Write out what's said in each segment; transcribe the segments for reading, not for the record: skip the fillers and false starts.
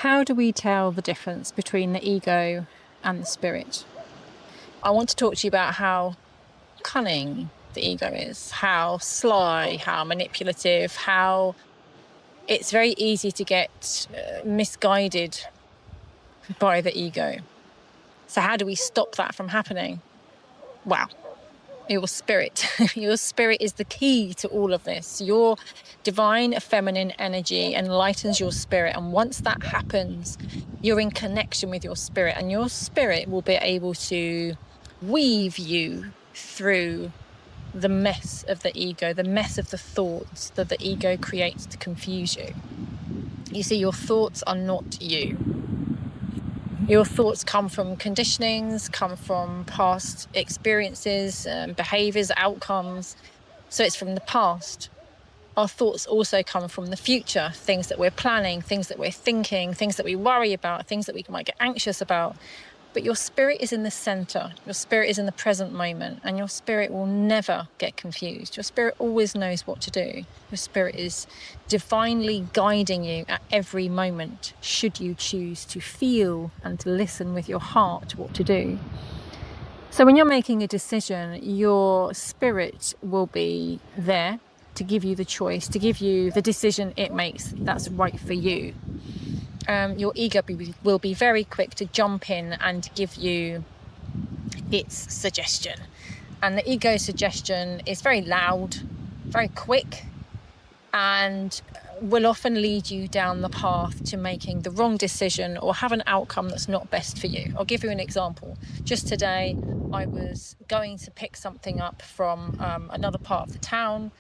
How do we tell the difference between the ego and the spirit? I want to talk to you about how cunning the ego is, how sly, how manipulative, how it's very easy to get misguided by the ego. So how do we stop that from happening? Wow. Your spirit. Your spirit is the key to all of this. Your divine feminine energy enlightens your spirit. And once that happens, you're in connection with your spirit, and your spirit will be able to weave you through the mess of the ego, the mess of the thoughts that the ego creates to confuse you. You see, your thoughts are not you. Your thoughts come from conditionings, come from past experiences, behaviors, outcomes. So it's from the past. Our thoughts also come from the future, things that we're planning, things that we're thinking, things that we worry about, things that we might get anxious about. But your spirit is in the center. Your spirit is in the present moment, and your spirit will never get confused. Your spirit always knows what to do. Your spirit is divinely guiding you at every moment, should you choose to feel and to listen with your heart what to do. So when you're making a decision, your spirit will be there to give you the choice, to give you the decision it makes that's right for you. Your ego will be very quick to jump in and give you its suggestion. And the ego suggestion is very loud, very quick, and will often lead you down the path to making the wrong decision or have an outcome that's not best for you. I'll give you an example. Just today, I was going to pick something up from another part of the town.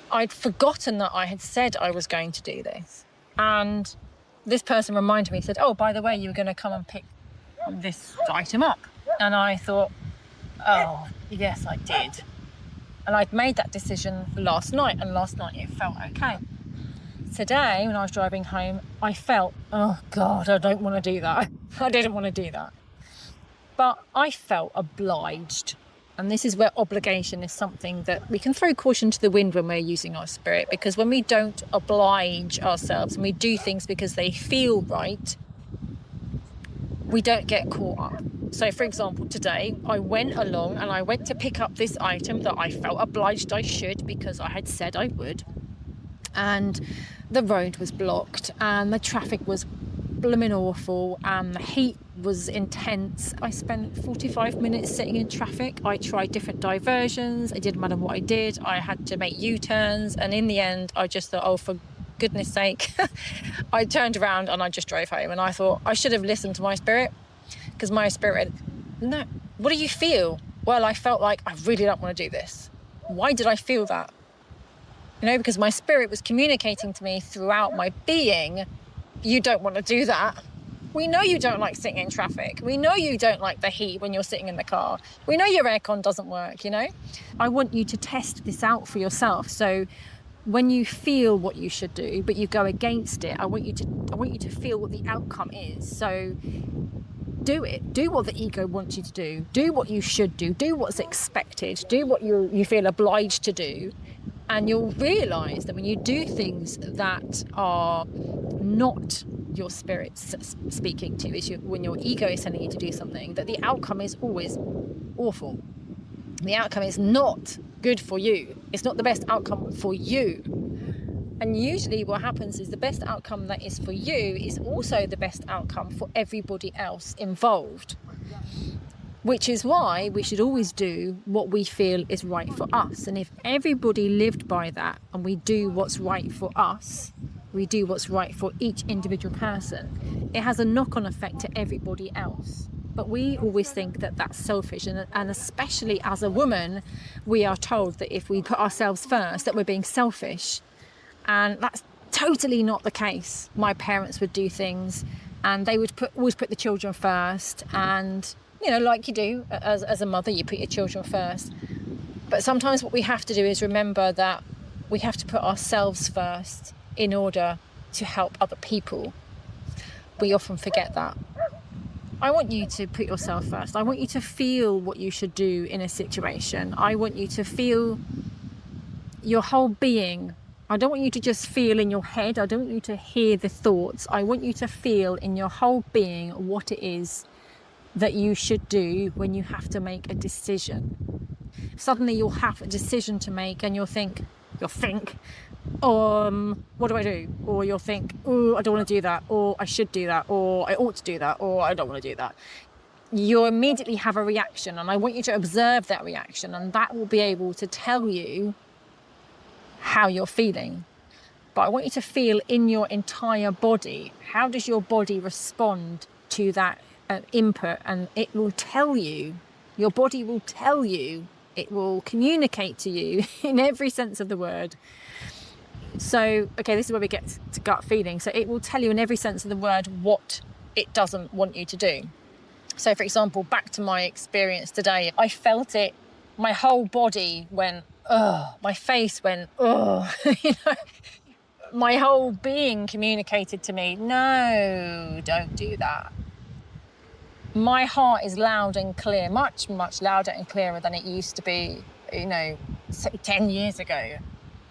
I'd forgotten that I had said I was going to do this. And this person reminded me, said, oh, by the way, you were going to come and pick this item up. And I thought, oh, yes, I did. And I'd made that decision last night, and last night it felt okay. Today, when I was driving home, I felt, oh God, I don't want to do that. I didn't want to do that. But I felt obliged. And this is where obligation is something that we can throw caution to the wind when we're using our spirit, because when we don't oblige ourselves and we do things because they feel right, we don't get caught up. So for example, today I went along and I went to pick up this item that I felt obliged I should because I had said I would. And the road was blocked and the traffic was blooming awful and the heat was intense. I spent 45 minutes sitting in traffic. I tried different diversions. It didn't matter what I did. I had to make U-turns, and in the end I just thought, oh, for goodness sake. I turned around and I just drove home, and I thought I should have listened to my spirit, because my spirit, no, what do you feel? Well, I felt like I really don't want to do this. Why did I feel that? Because my spirit was communicating to me throughout my being, you don't want to do that. We know you don't like sitting in traffic. We know you don't like the heat when you're sitting in the car. We know your aircon doesn't work, I want you to test this out for yourself. So when you feel what you should do, but you go against it, I want you to feel what the outcome is. So do it. Do what the ego wants you to do. Do what you should do. Do what's expected. Do what you feel obliged to do. And you'll realise that when you do things that are not your spirit speaking to you, when your ego is telling you to do something, that the outcome is always awful. The outcome is not good for you. It's not the best outcome for you. And usually what happens is the best outcome that is for you is also the best outcome for everybody else involved. Which is why we should always do what we feel is right for us. And if everybody lived by that, and we do what's right for us, we do what's right for each individual person, it has a knock-on effect to everybody else. But we always think that that's selfish. And especially as a woman, we are told that if we put ourselves first, that we're being selfish. And that's totally not the case. My parents would do things and they would always put the children first, and like you do as a mother, you put your children first. But sometimes what we have to do is remember that we have to put ourselves first in order to help other people. We often forget that. I want you to put yourself first. I want you to feel what you should do in a situation. I want you to feel your whole being I don't want you to just feel in your head. I don't want you to hear the thoughts. I want you to feel in your whole being what it is that you should do when you have to make a decision. Suddenly you'll have a decision to make and you'll think, what do I do? Or you'll think, oh, I don't want to do that, or I should do that, or I ought to do that, or I don't want to do that. You immediately have a reaction, and I want you to observe that reaction, and that will be able to tell you how you're feeling. But I want you to feel in your entire body, how does your body respond to that input? And it will tell you, your body will tell you, it will communicate to you in every sense of the word. So, okay, this is where we get to gut feeling. So it will tell you in every sense of the word what it doesn't want you to do. So, for example, back to my experience today, I felt it, my whole body went, ugh, my face went, ugh, my whole being communicated to me, no, don't do that. My heart is loud and clear, much, much louder and clearer than it used to be, say 10 years ago.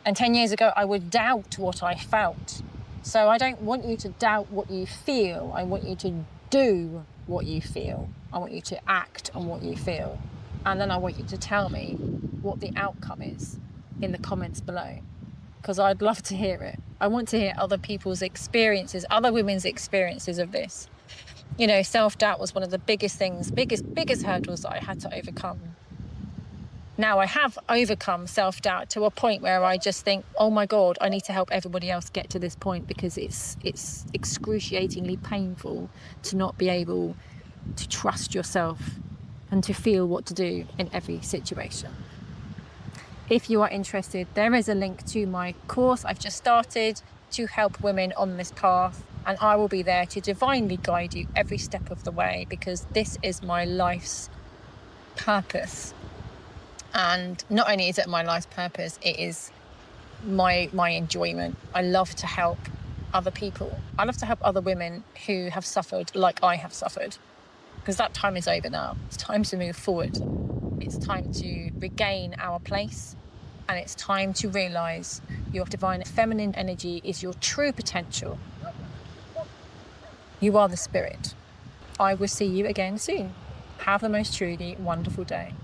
And 10 years ago, I would doubt what I felt. So I don't want you to doubt what you feel. I want you to do what you feel. I want you to act on what you feel. And then I want you to tell me what the outcome is in the comments below, because I'd love to hear it. I want to hear other people's experiences, other women's experiences of this. Self-doubt was one of the biggest things, biggest hurdles that I had to overcome. Now I have overcome self-doubt to a point where I just think, oh my God, I need to help everybody else get to this point, because it's excruciatingly painful to not be able to trust yourself and to feel what to do in every situation. If you are interested, there is a link to my course I've just started to help women on this path, and I will be there to divinely guide you every step of the way, because this is my life's purpose. And not only is it my life's purpose, it is my enjoyment. I love to help other people. I love to help other women who have suffered like I have suffered, because that time is over now. It's time to move forward. It's time to regain our place, and it's time to realize your divine feminine energy is your true potential. You are the spirit. I will see you again soon. Have the most truly wonderful day.